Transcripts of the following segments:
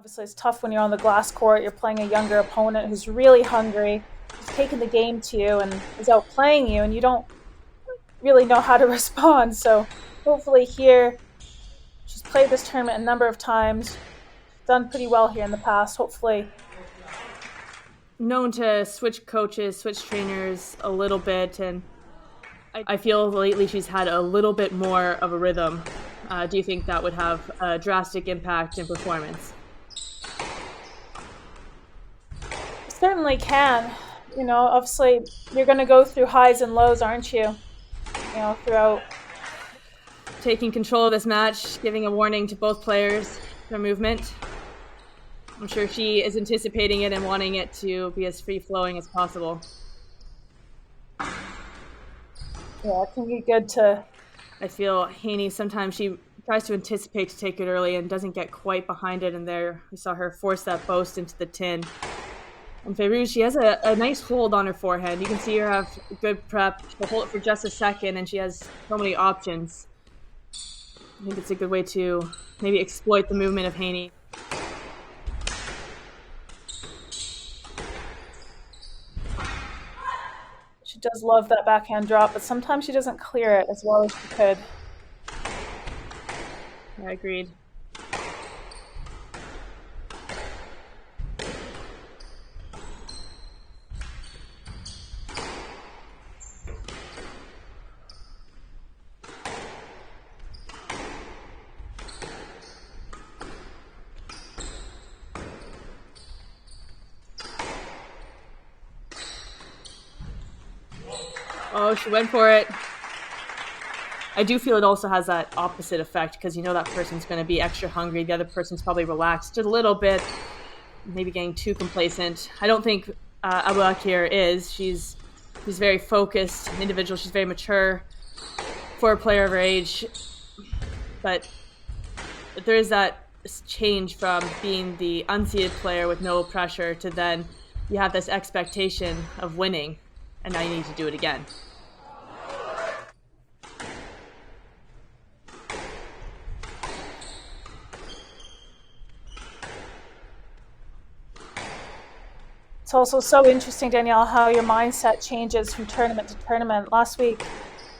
Obviously, it's tough when you're on the glass court. You're playing a younger opponent who's really hungry, who's taking the game to you and is outplaying you, and you don't really know how to respond. So hopefully here, she's played this tournament a number of times, done pretty well here in the past. Hopefully, known to switch coaches, switch trainers a little bit, and I feel lately she's had a little bit more of a rhythm. Do you think that would have a drastic impact in performance? certainly can. Obviously, you're going to go through highs and lows, aren't you? Throughout. Taking control of this match, giving a warning to both players, their movement. I'm sure she is anticipating it and wanting it to be as free-flowing as possible. Yeah, it can be good to... I feel Hany, sometimes she tries to anticipate to take it early and doesn't get quite behind it, and there we saw her force that boast into the tin. And Feyrouz, she has a nice hold on her forehand. You can see her have good prep. She'll hold it for just a second, and she has so many options. I think it's a good way to maybe exploit the movement of Hany. She does love that backhand drop, but sometimes she doesn't clear it as well as she could. I agreed. Oh, she went for it. I do feel it also has that opposite effect because you know that person's going to be extra hungry. The other person's probably relaxed a little bit, maybe getting too complacent. I don't think Aboelkheir is. She's very focused individual. She's very mature for a player of her age. But there is that change from being the unseeded player with no pressure to then you have this expectation of winning, and now you need to do it again. It's also so interesting, Danielle, how your mindset changes from tournament to tournament. Last week,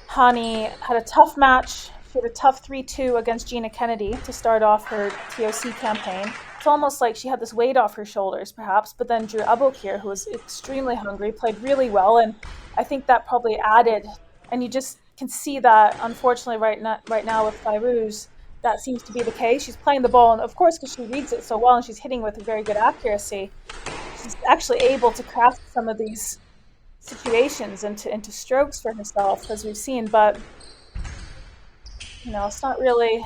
Hany had a tough match. She had a tough 3-2 against Gina Kennedy to start off her TOC campaign. It's almost like she had this weight off her shoulders, perhaps, but then drew Aboelkheir, who was extremely hungry, played really well, and I think that probably added, and you just can see that, unfortunately, right now with Feyrouz, that seems to be the case. She's playing the ball, and of course, because she reads it so well, and she's hitting with a very good accuracy, she's actually able to craft some of these situations into strokes for herself, as we've seen, but it's not really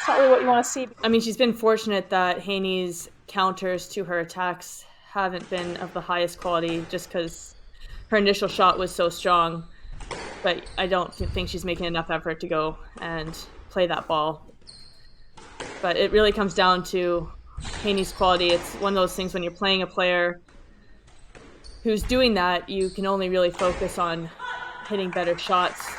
what you want to see. I mean, she's been fortunate that Hany's counters to her attacks haven't been of the highest quality just because her initial shot was so strong, but I don't think she's making enough effort to go and play that ball. But it really comes down to Hany's quality. It's one of those things when you're playing a player who's doing that, you can only really focus on hitting better shots.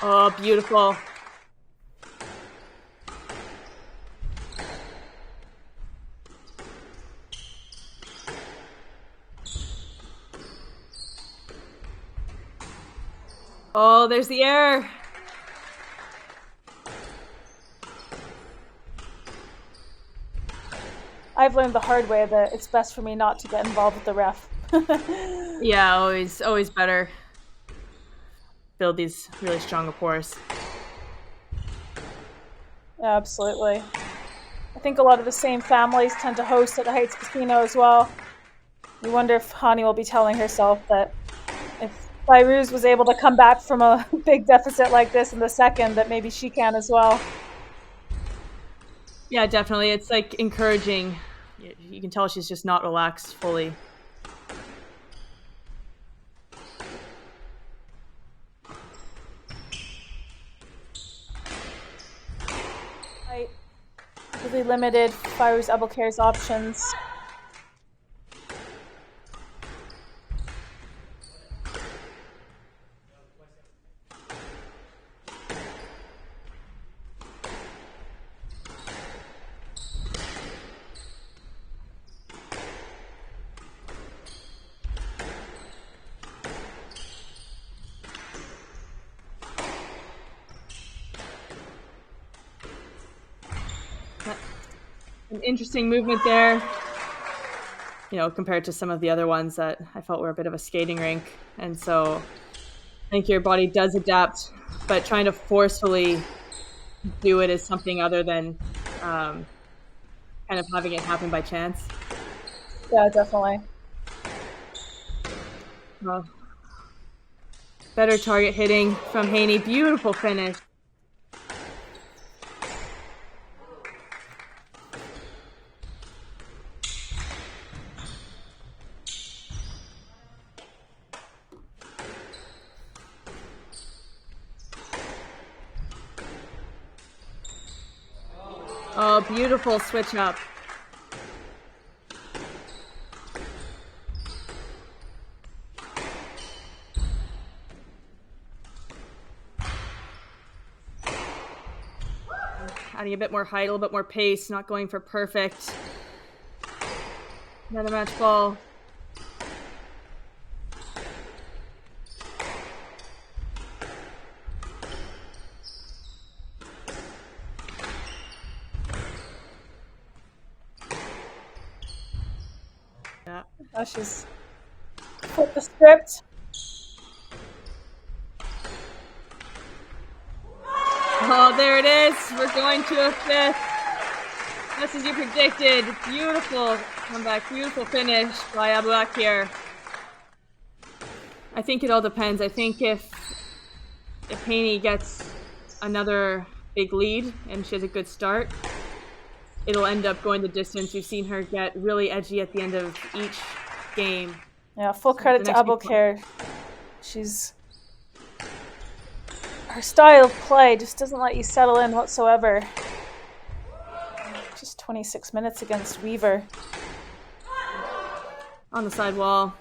Oh, beautiful. Oh, there's the error. I've learned the hard way that it's best for me not to get involved with the ref. Yeah, always better. Build these really strong rapports. Yeah, absolutely. I think a lot of the same families tend to host at the Heights Casino as well. You wonder if Hany will be telling herself that if Feyrouz was able to come back from a big deficit like this in the second, that maybe she can as well. Yeah, definitely. It's like encouraging. You can tell she's just not relaxed fully. Really limited Fairuz Aboelkheir's options. An interesting movement there, compared to some of the other ones that I felt were a bit of a skating rink. And so I think your body does adapt, but trying to forcefully do it is something other than kind of having it happen by chance. Yeah, definitely. Well, better target hitting from Hany. Beautiful finish. Oh, beautiful switch up. Adding a bit more height, a little bit more pace, not going for perfect. Another match ball. Yeah. Oh, she's flipped the script. Oh, there it is. We're going to a fifth. Just as you predicted. Beautiful comeback, beautiful finish by Aboelkheir. I think it all depends. I think if Hany gets another big lead and she has a good start, it'll end up going the distance. We've seen her get really edgy at the end of each game. Yeah, full credit to Aboelkheir. Her style of play just doesn't let you settle in whatsoever. Just 26 minutes against Weaver. On the side wall.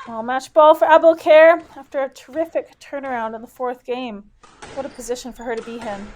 Well, match ball for Aboelkheir after a terrific turnaround in the fourth game. What a position for her to be in.